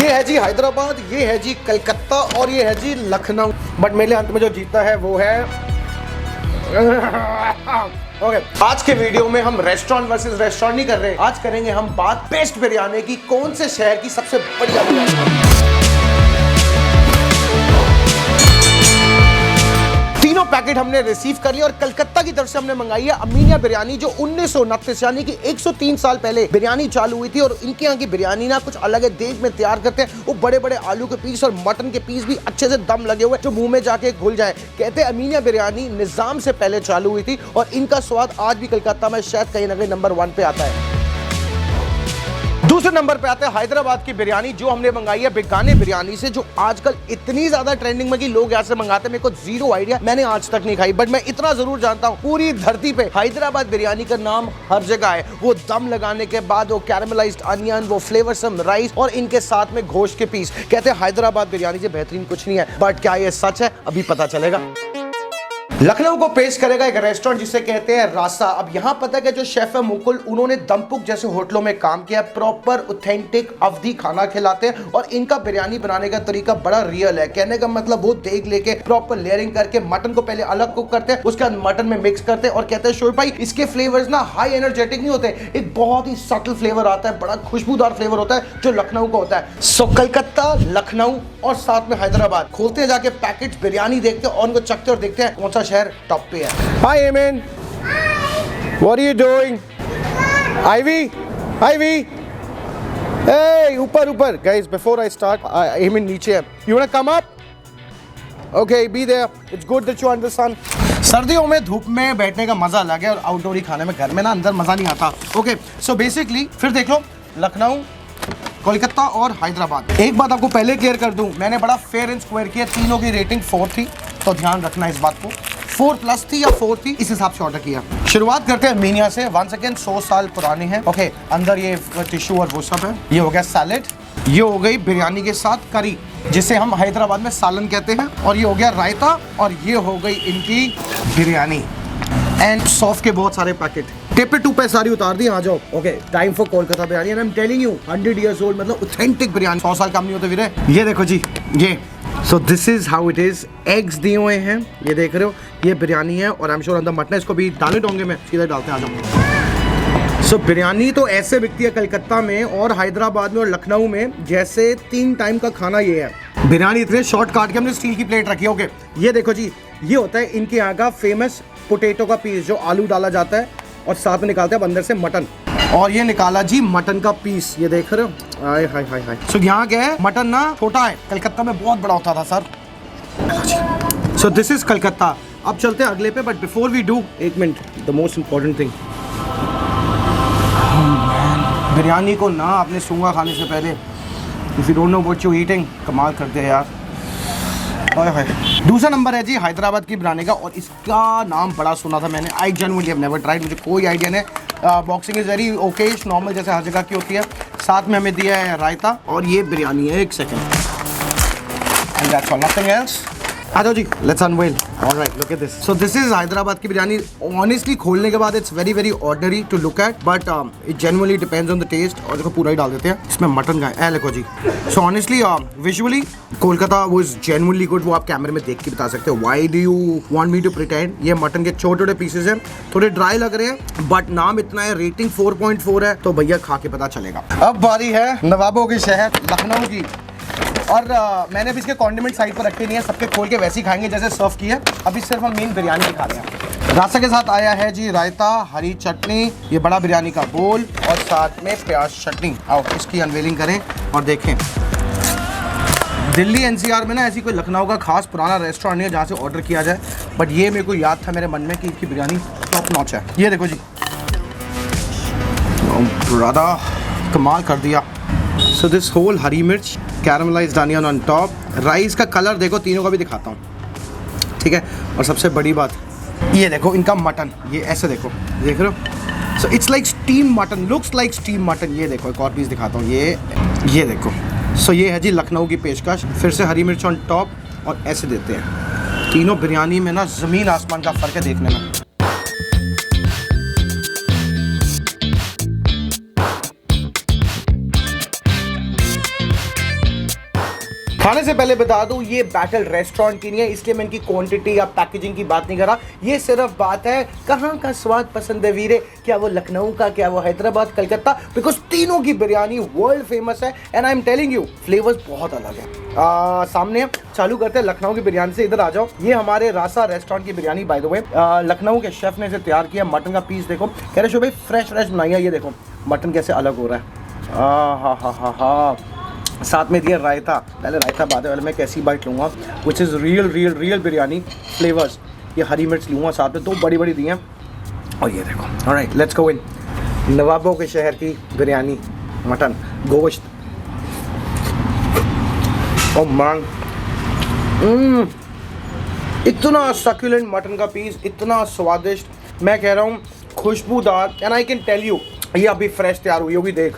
ये है जी हैदराबाद, ये है जी कलकत्ता और ये है जी लखनऊ। बट मेरे अंत में जो जीता है वो है ओके। आज के वीडियो में हम रेस्टोरेंट वर्सेस रेस्टोरेंट नहीं कर रहे, आज करेंगे हम बात बेस्ट बिरयानी की। कौन से शहर की सबसे बढ़िया बिरयानी। तीनों पैकेट हमने रिसीव कर लिया और कलकत्ता की तरफ से हमने मंगाई है अमीनिया बिरयानी, जो 1929 यानी कि 103 साल पहले बिरयानी चालू हुई थी। और इनके यहाँ की बिरयानी ना कुछ अलग है, देश में तैयार करते हैं। वो बड़े बड़े आलू के पीस और मटन के पीस भी अच्छे से दम लगे हुए जो मुंह में जाके घुल जाए। कहते हैं अमीनिया बिरयानी निजाम से पहले चालू हुई थी और इनका स्वाद आज भी कलकत्ता में शायद कहीं ना कहीं नंबर 1 पे आता है। दूसरे नंबर पे आता है हैदराबाद की बिरयानी, जो हमने मंगाई है बिगाने बिरयानी से, जो आजकल इतनी ज्यादा ट्रेंडिंग में कि लोग यहाँ से मंगाते हैं। मेरे को जीरो आइडिया, मैंने आज तक नहीं खाई, बट मैं इतना जरूर जानता हूँ पूरी धरती पे हैदराबाद बिरयानी का नाम हर जगह है। वो दम लगाने के बाद वो कैरेमलाइज्ड अनियन, वो फ्लेवरसम राइस और इनके साथ में गोश्त के पीस। कहते हैं हैदराबाद बिरयानी से बेहतरीन कुछ नहीं है, बट क्या ये सच है अभी पता चलेगा। लखनऊ को पेश करेगा एक रेस्टोरेंट जिसे कहते हैं रासा। अब यहाँ पता है कि जो शेफ है मुकुल, उन्होंने दमपुक जैसे होटलों में काम किया, प्रॉपर ऑथेंटिक अवधी खाना खिलाते हैं और इनका बिरयानी बनाने का तरीका बड़ा रियल है। कहने का मतलब वो देग लेके प्रॉपर लेयरिंग करके मटन को पहले अलग कुक करते हैं, उसके बाद मटन में मिक्स करते हैं और कहते हैं शोएब भाई इसके फ्लेवर्स ना हाई एनर्जेटिक नहीं होते, एक बहुत ही सटल फ्लेवर आता है, बड़ा खुशबूदार फ्लेवर होता है जो लखनऊ का होता है। सो कलकत्ता, लखनऊ और साथ में हैदराबाद खोलते हैं जाके पैकेट बिरयानी देखते हैं और उनको चखते और देखते हैं कौन सा शहर टॉप पे है। Hi Eamon. Hi. What are you doing? Ivy. Ivy. Hey, ऊपर guys. Before I start, Eamon नीचे है. You wanna come up? Okay, be there. It's good that you are in the sun. सर्दियों में धूप में बैठने का मजा अलग है और आउटडोर ही खाने में, घर में ना अंदर मजा नहीं आता। ओके, सो बेसिकली फिर देख लो लखनऊ, कोलकाता और हैदराबाद। एक बात आपको पहले क्लियर कर दूं, मैंने बड़ा फेयर एंड स्क्वायर किया, तीनों की रेटिंग 4 थी, तो ध्यान रखना इस बात को। 4+ थी या 4 थी, इस हिसाब से ऑर्डर किया। शुरुआत करते हैं अमीनिया से। 1 सेकेंड, 100 साल पुरानी है। ओके, अंदर ये टिश्यू और वो सब है। ये हो गया सैलेड, ये हो गई बिरयानी के साथ करी जिसे हम हैदराबाद में सालन कहते हैं, और ये हो गया रायता, और ये हो गई इनकी बिरयानी एंड सॉस के बहुत सारे पैकेट। टेपे 2 पे सारी उतार दी, आ जाओ। Okay, time for Kolkata biryani and I am telling you 100 years old, मतलब ऑथेंटिक बिरयानी। 100 साल कम नहीं होते वीरे। ये देखो जी, ये सो this is how it is. Eggs दिए हुए हैं, ये देख रहे हो, ये बिरयानी है और आई एम श्योर अंदर मटन है। इसको भी डालने डोंगे में सीधे डालते हैं, आ जाओ। सो बिरयानी तो ऐसे बिकती है कलकत्ता में और हैदराबाद में और लखनऊ में जैसे 3 टाइम का खाना ये है। बिरयानी इतने शॉर्ट काट के हमने स्टील की प्लेट रखी है। ओके, ये देखो जी, ये होता है इनके यहाँ का फेमस पोटैटो का पीस, जो आलू डाला जाता है और साथ में निकालते हैं अंदर से मटन। और ये निकाला जी मटन का पीस, ये देख रहे हो। हाय हाय हाय हाय। सो यहाँ क्या है, मटन ना छोटा है, कलकत्ता में बहुत बड़ा होता था sir. So this is Calcutta. अब चलते हैं अगले पे, बट बिफोर वी डू, एक minute, the most important thing, biryani को ना आपने सूंगा खाने से पहले, if you don't know what you eating, कमाल करते हैं यार। दूसरा नंबर है जी हैदराबाद की बिरयानी का, और इसका नाम बड़ा सुना था मैंने। I genuinely have never tried, मुझे कोई आइडिया नहीं। Boxing is very okay, normal जैसे हर जगह की होती है। साथ में हमें दिया है रायता और ये बिरयानी है। एक second, and that's all, nothing else. आ जाओ जी, let's unveil. Alright, look at this. So this is Hyderabad की बिरयानी। ऑनेस्टली खोलने के बाद it's very very ordinary to look at, but it genuinely depends on the taste. और देखो पूरा ही डाल देते हैं इसमें मटन का है। देखो जी, so honestly visually Kolkata was genuinely good. वो आप कैमरे में देख के बता सकते हो। Why do you want me to pretend? ये मटन के छोटे छोटे पीसेस हैं, थोड़े ड्राई लग रहे हैं, बट नाम इतना है, रेटिंग 4.4 है, तो भैया खा के पता चलेगा। अब बारी है नवाबों के शहर लखनऊ की, और मैंने अभी इसके कॉन्डिमेंट साइड पर रखे नहीं है, सबके खोल के वैसे ही खाएंगे जैसे सर्व की है। अभी सिर्फ हम मेन बिरयानी खा रहे हैं। रास्ते के साथ आया है जी रायता, हरी चटनी, ये बड़ा बिरयानी का बोल और साथ में प्याज चटनी। आओ इसकी अनवेलिंग करें और देखें। दिल्ली एनसीआर में ना ऐसी कोई लखनऊ का खास पुराना रेस्टोरेंट नहीं है जहाँ से ऑर्डर किया जाए, बट ये मेरे को याद था मेरे मन में कि इनकी बिरयानी टॉप नॉच है। ये देखो जी, राधा कमाल कर दिया। सो दिस होल हरी मिर्च, कैरमलाइज्ड अनियन ऑन टॉप, राइस का कलर देखो, तीनों का भी दिखाता हूँ, ठीक है। और सबसे बड़ी बात, ये देखो इनका मटन, ये ऐसे देखो, देख रहे हो। So it's like steam mutton, looks like steam mutton. ये देखो एक और पीस दिखाता हूँ, ये देखो। सो ये है जी लखनऊ की पेशकश। फिर से हरी मिर्च ऑन टॉप और ऐसे देते हैं। तीनों बिरयानी में ना ज़मीन आसमान का फ़र्क है देखने में। खाने से पहले बता दूं ये बैटल रेस्टोरेंट की नहीं है, इसलिए मैं इनकी क्वांटिटी या पैकेजिंग की बात नहीं कर रहा। ये सिर्फ बात है कहाँ का स्वाद पसंद है वीरे, क्या वो लखनऊ का, क्या वो हैदराबाद, कलकत्ता, बिकॉज तीनों की बिरयानी वर्ल्ड फेमस है and I am telling you flavours बहुत अलग है। सामने चालू करते हैं लखनऊ की बिरयानी से। इधर आ जाओ, ये हमारे रासा रेस्टोरेंट की biryani by the way, Lucknow के शेफ ने इसे तैयार किया। मटन का पीस देखो, कह रहे शो भाई फ्रेश बनाई है। ये देखो मटन कैसे अलग हो रहा है, हा साथ में दिया रायता। पहले रायता बाद में मैं कैसी बाइट लूँगा, which is real biryani flavours. ये हरी मिर्च लूँगा साथ में, 2 बड़ी दी हैं। और ये देखो, ऑलराइट लेट्स गो इन। नवाबों के शहर की बिरयानी, मटन गोश्त, ओह मैन, इतना सक्यूलेंट मटन का पीस, इतना स्वादिष्ट, मैं कह रहा हूँ खुशबूदार। And I can tell you ये अभी फ्रेश तैयार हुई होगी, देख।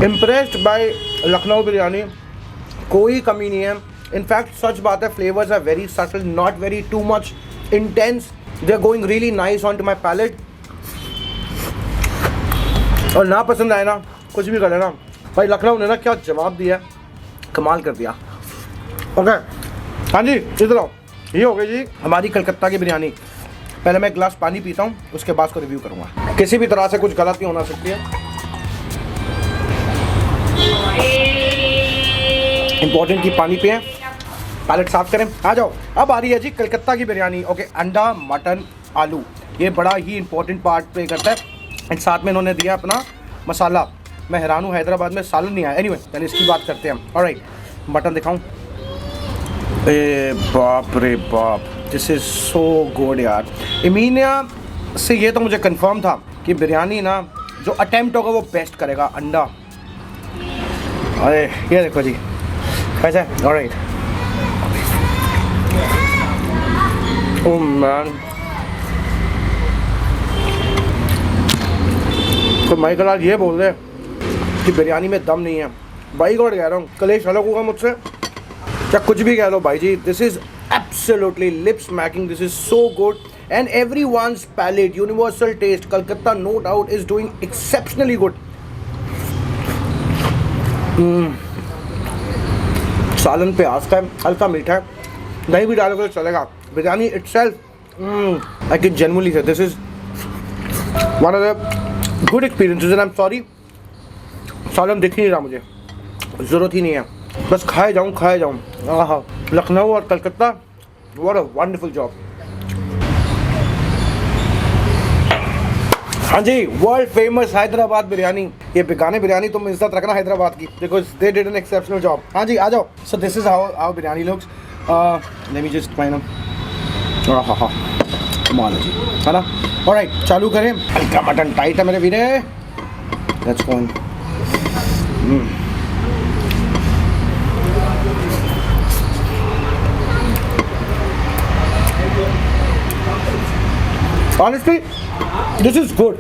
इम्प्रेस्ड बाय लखनऊ बिरयानी, कोई कमी नहीं है। इनफैक्ट सच बात है, flavours are very subtle, not very too much intense, they are going really nice on to my palate. और ना पसंद आए ना, कुछ भी कर लेना भाई, लखनऊ ने ना क्या जवाब दिया, कमाल कर दिया। ओके हाँ जी, इधर आओ, ये हो गई जी हमारी कलकत्ता की बिरयानी। पहले मैं एक गिलास पानी पीता हूँ, उसके बाद को रिव्यू करूँगा। किसी भी तरह से कुछ गलती होना सकती है, इंपॉर्टेंट की पानी पिए, पैलेट साफ करें। आ जाओ, अब आ रही है जी कलकत्ता की बिरयानी। ओके, अंडा, मटन, आलू, ये बड़ा ही इंपॉर्टेंट पार्ट प्ले करता है। एंड साथ में इन्होंने दिया अपना मसाला। मैं हैरान हूँ हैदराबाद में सालन नहीं आया। एनीवे पहले इसकी बात करते हैं। ऑलराइट, मटन दिखाऊं, ए बाप रे बाप, दिस इज सो गुड यार। इमीनिया से ये तो मुझे कंफर्म था कि बिरयानी ना जो अटेम्प्ट होगा वो बेस्ट करेगा। अंडा, अरे ये देखो जी कैसा है। ऑलराइट, ओह मैन, तो माइकल आज ये बोल रहे कि बिरयानी में दम नहीं है। भाई गॉड कह रहा हूँ, कलेश अलग होगा मुझसे, क्या कुछ भी कह लो भाई जी, this is absolutely lip smacking, this is so good and everyone's palate, universal taste. Calcutta no doubt is doing exceptionally good. सालन पे आस्था है, हल्का मीठा है, दही भी डालोगे तो चलेगा। Biryani itself I can genuinely say this is one of the good experiences and I am sorry सालन दिख ही नहीं रहा, मुझे ज़रूरत ही नहीं है, बस खाए जाऊँ। आहा, लखनऊ और Calcutta, what a wonderful job. हाँ जी, वर्ल्ड फेमस हैदराबाद बिरयानी। ये बेगाने बिरयानी तुम इज्जत रखना हैदराबाद की, because they did an exceptional job. हाँ जी, आ जाओ। सो this is how biryani looks. Let me just find हाँ कमाल है जी, है ना। ऑलराइट, चालू करें। हल्का मटन टाइट है मेरे वीरे, let's go. Honestly this is good,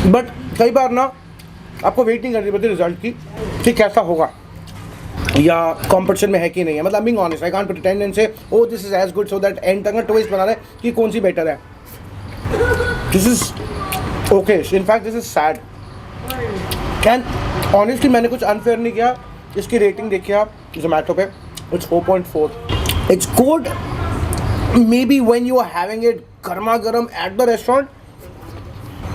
but कई बार ना आपको वेटिंग करनी पड़ती है रिजल्ट की कि कैसा होगा या कंपटीशन में है कि नहीं है। मतलब being honest, I can't pretend and say oh this is as good, so that end तक ना ट्विस्ट बना रहे कि कौन सी बेटर है। This is okay, in fact this is sad and honestly मैंने कुछ अनफेयर नहीं किया। इसकी रेटिंग देखिए आप जोमेटो पे, it's 4.4। It's good maybe when you are having it गर्मा गर्म at the restaurant,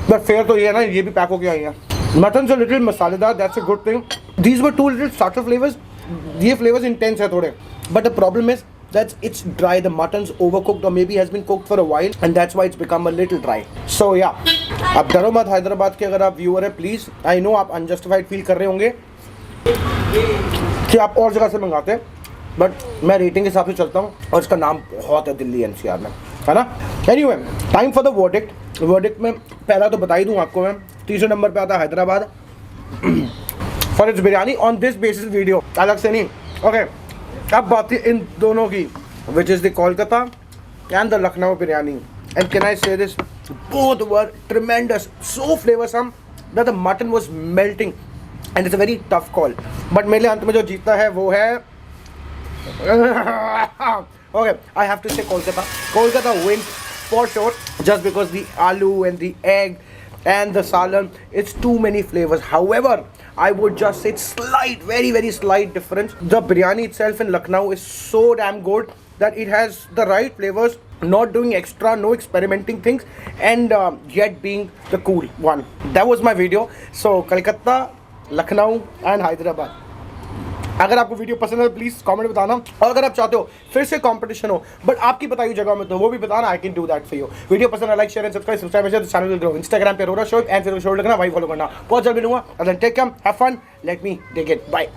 but fair तो ये है ना, ये भी पैक होके आई है। मटन से लिटिल मसालेदार, that's a good thing. These were 2 little starter flavours, ये फ्लेवर्स इंटेंस है थोड़े, but the problem is that's it's dry, the muttons overcooked और may be has been cooked for a while and that's why it's become a little dry. So yeah, आप डरो मत हैदराबाद के अगर आप व्यूअर है, प्लीज़, आई नो आप unjustified feel कर रहे होंगे कि आप और जगह से मंगाते हैं, बट मैं रेटिंग के हिसाब से चलता हूँ और इसका नाम बहुत है दिल्ली एनसीआर में, है ना। Anyway, time for the verdict. Verdict में पहला तो बता ही दूँ आपको मैं, तीसरे नंबर पे आता है Hyderabad for its biryani on this basis video, अलग से नहीं। ओके, अब बात है इन दोनों की, which is the Kolkata and the Lucknow biryani. And can I say this, both were tremendous, so flavoursome that the mutton was melting and it's a very tough call, but मेरे लिए अंत में जो जीता है वो है okay, I have to say Kolkata. Kolkata wins for sure, just because the aloo and the egg and the salan. It's too many flavors. However, I would just say it's slight, very slight difference. The biryani itself in Lucknow is so damn good that it has the right flavors, not doing extra, no experimenting things, and yet being the cool one. That was my video. So Kolkata, Lucknow and Hyderabad. अगर आपको video पसंद है please comment बताना, और अगर आप चाहते हो फिर से कंपटीशन हो बट आपकी बताई हुई जगह में तो वो भी बताना. I can do that for you. Video पसंद है like share and subscribe channel will grow. Instagram पे रोरा शो एंड फिर शो रखना, वही फॉलो करना. बहुत जल्द मिलूंगा. Take care, have fun, let me take it, bye.